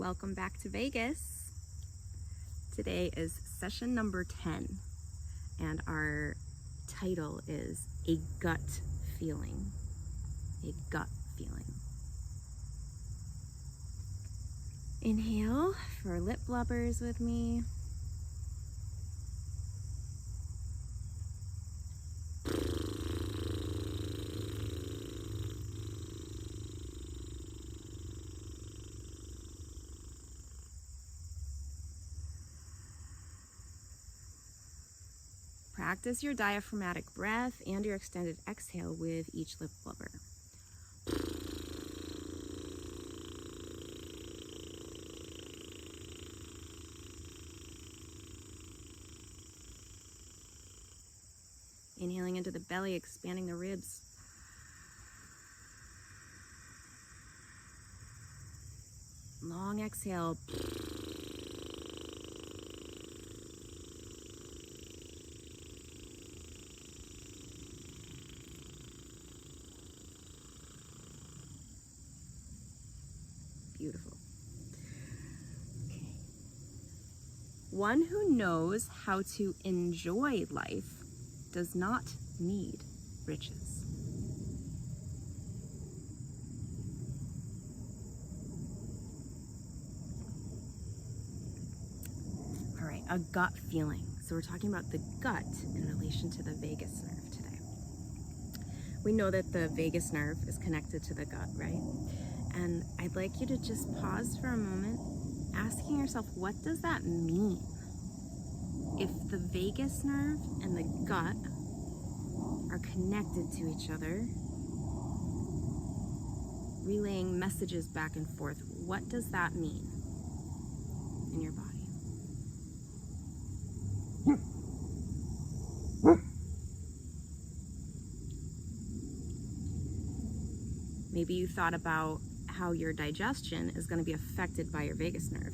Welcome back to Vegas. Today is session number 10, and our title is A Gut Feeling. A gut feeling. Inhale for lip blubbers with me. Practice your diaphragmatic breath and your extended exhale with each lip blubber. Inhaling into the belly, expanding the ribs. Long exhale. Beautiful. Okay. One who knows how to enjoy life does not need riches. All right, a gut feeling. So we're talking about the gut in relation to the vagus nerve today. We know that the vagus nerve is connected to the gut, right? And I'd like you to just pause for a moment, asking yourself, what does that mean? If the vagus nerve and the gut are connected to each other, relaying messages back and forth, what does that mean in your body? Maybe you thought about how your digestion is going to be affected by your vagus nerve.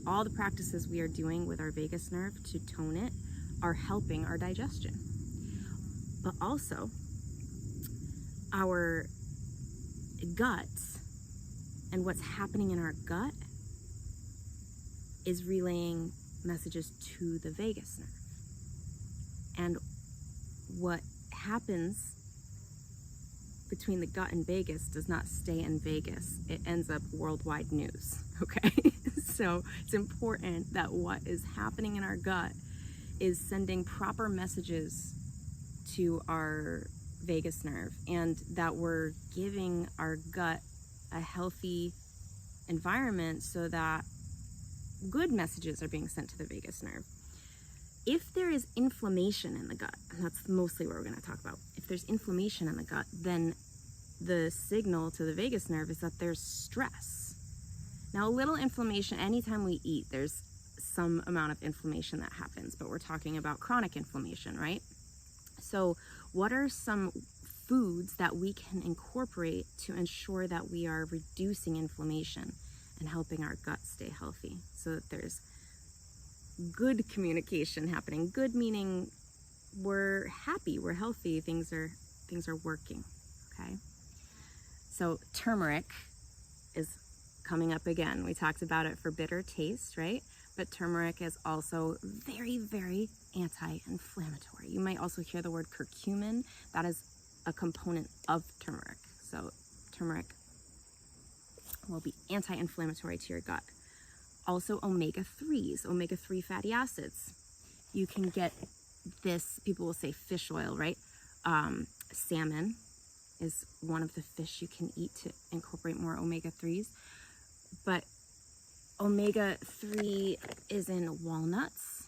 All the practices we are doing with our vagus nerve to tone it are helping our digestion. But also, our gut and what's happening in our gut is relaying messages to the vagus nerve. And what happens between the gut and vagus does not stay in Vegas. It ends up worldwide news, okay? So it's important that what is happening in our gut is sending proper messages to our vagus nerve, and that we're giving our gut a healthy environment so that good messages are being sent to the vagus nerve. If there is inflammation in the gut, and that's mostly what we're going to talk about, if there's inflammation in the gut, then the signal to the vagus nerve is that there's stress. Now, a little inflammation, anytime we eat, there's some amount of inflammation that happens, but we're talking about chronic inflammation, right? So what are some foods that we can incorporate to ensure that we are reducing inflammation and helping our gut stay healthy, so that there's good communication happening? Good meaning we're happy, we're healthy, things are working, okay? So turmeric is coming up again. We talked about it for bitter taste, right? But turmeric is also very, very anti-inflammatory. You might also hear the word curcumin. That is a component of turmeric. So turmeric will be anti-inflammatory to your gut. Also omega-3s, omega-3 fatty acids. You can get this, people will say fish oil, right? Salmon is one of the fish you can eat to incorporate more omega-3s. But omega-3 is in walnuts.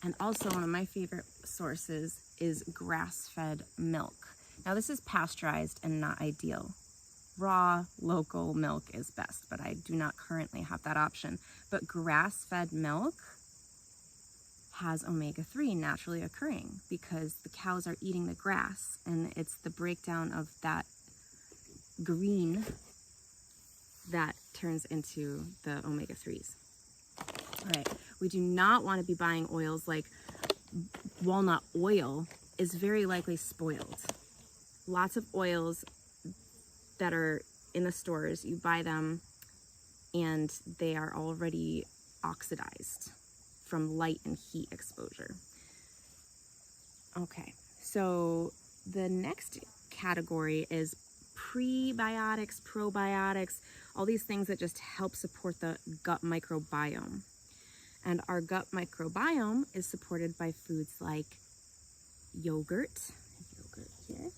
And also one of my favorite sources is grass-fed milk. Now this is pasteurized and not ideal. Raw, local milk is best, but I do not currently have that option. But grass-fed milk has omega-3 naturally occurring because the cows are eating the grass, and it's the breakdown of that green that turns into the omega-3s. All right, we do not want to be buying oils like walnut oil is very likely spoiled. Lots of oils that are in the stores, you buy them and they are already oxidized from light and heat exposure. Okay, so the next category is prebiotics, probiotics, all these things that just help support the gut microbiome. And our gut microbiome is supported by foods like yogurt here,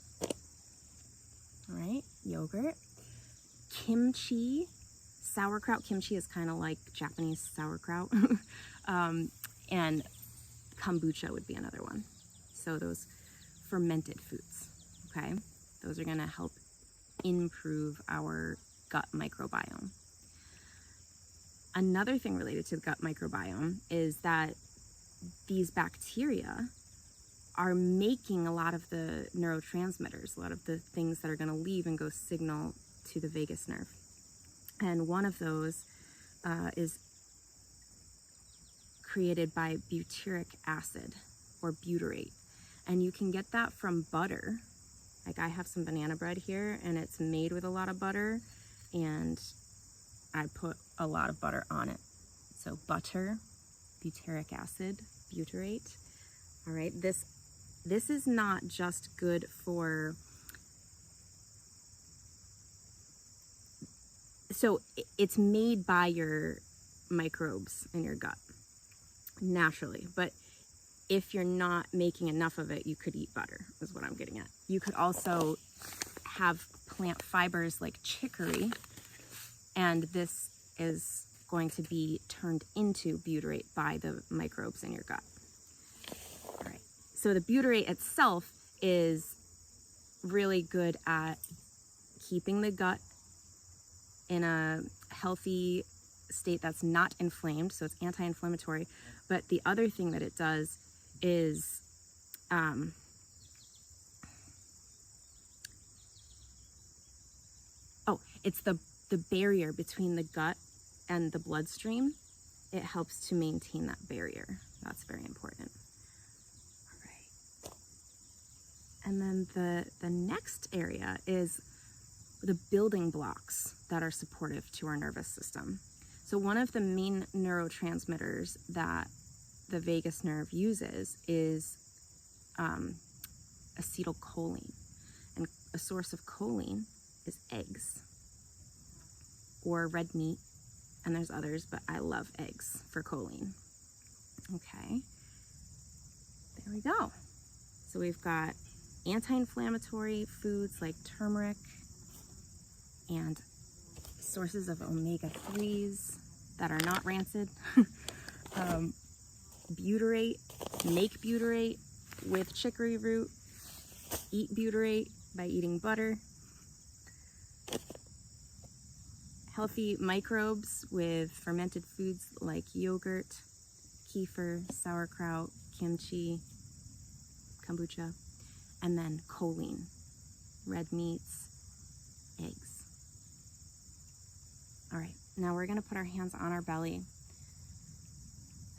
all right, yogurt, kimchi, sauerkraut. Kimchi is kind of like Japanese sauerkraut. And kombucha would be another one. So those fermented foods, okay? Those are gonna help improve our gut microbiome. Another thing related to the gut microbiome is that these bacteria are making a lot of the neurotransmitters, a lot of the things that are gonna leave and go signal to the vagus nerve. And one of those is created by butyric acid or butyrate. And you can get that from butter. Like I have some banana bread here and it's made with a lot of butter, and I put a lot of butter on it. So butter, butyric acid, butyrate. All right, this is not just good for, so it's made by your microbes in your gut naturally, but if you're not making enough of it, you could eat butter, is what I'm getting at. You could also have plant fibers like chicory, and this is going to be turned into butyrate by the microbes in your gut. All right, so the butyrate itself is really good at keeping the gut in a healthy state that's not inflamed, so it's anti-inflammatory. But the other thing that it does is it's the barrier between the gut and the bloodstream. It helps to maintain that barrier. That's very important. All right. And then the next area is the building blocks that are supportive to our nervous system. So one of the main neurotransmitters that the vagus nerve uses is acetylcholine. And a source of choline is eggs or red meat, and there's others, but I love eggs for choline. Okay, there we go. So we've got anti-inflammatory foods like turmeric and sources of omega-3s that are not rancid. Butyrate, make butyrate with chicory root, eat butyrate by eating butter. Healthy microbes with fermented foods like yogurt, kefir, sauerkraut, kimchi, kombucha, and then choline, red meats, eggs. All right, now we're gonna put our hands on our belly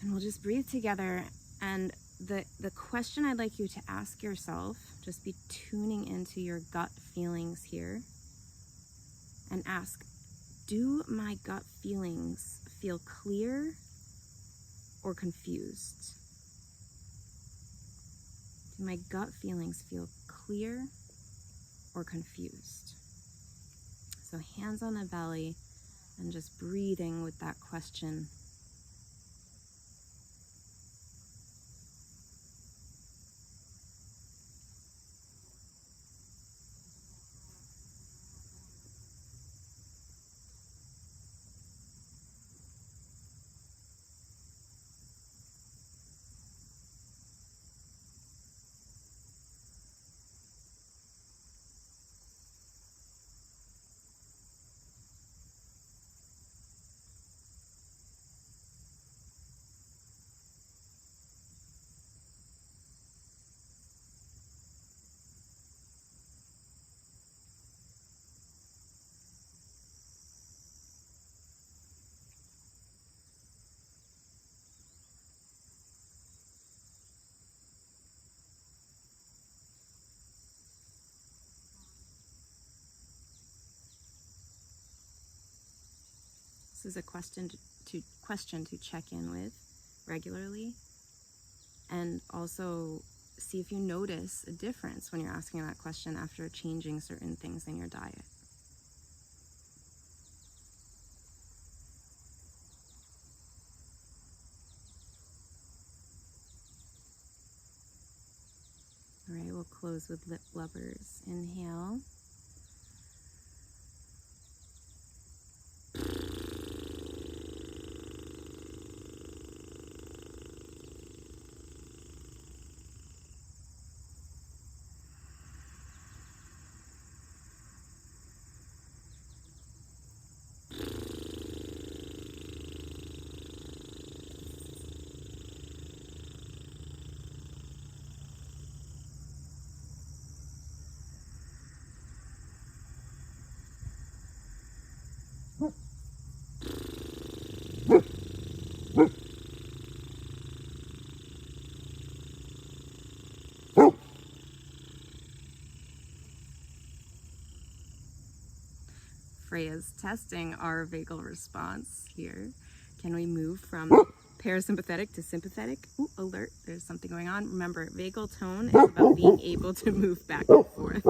and we'll just breathe together. And the question I'd like you to ask yourself, just be tuning into your gut feelings here, and ask, do my gut feelings feel clear or confused? Do my gut feelings feel clear or confused? So hands on the belly and just breathing with that question. This is a question to check in with regularly, and also see if you notice a difference when you're asking that question after changing certain things in your diet. All right, we'll close with lip blubbers. Inhale. Freya's testing our vagal response here. Can we move from parasympathetic to sympathetic? Ooh, alert, there's something going on. Remember, vagal tone is about being able to move back and forth.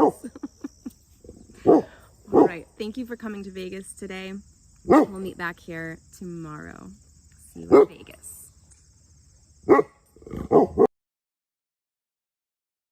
All right, thank you for coming to Vegas today. We'll meet back here tomorrow. See you in Vegas.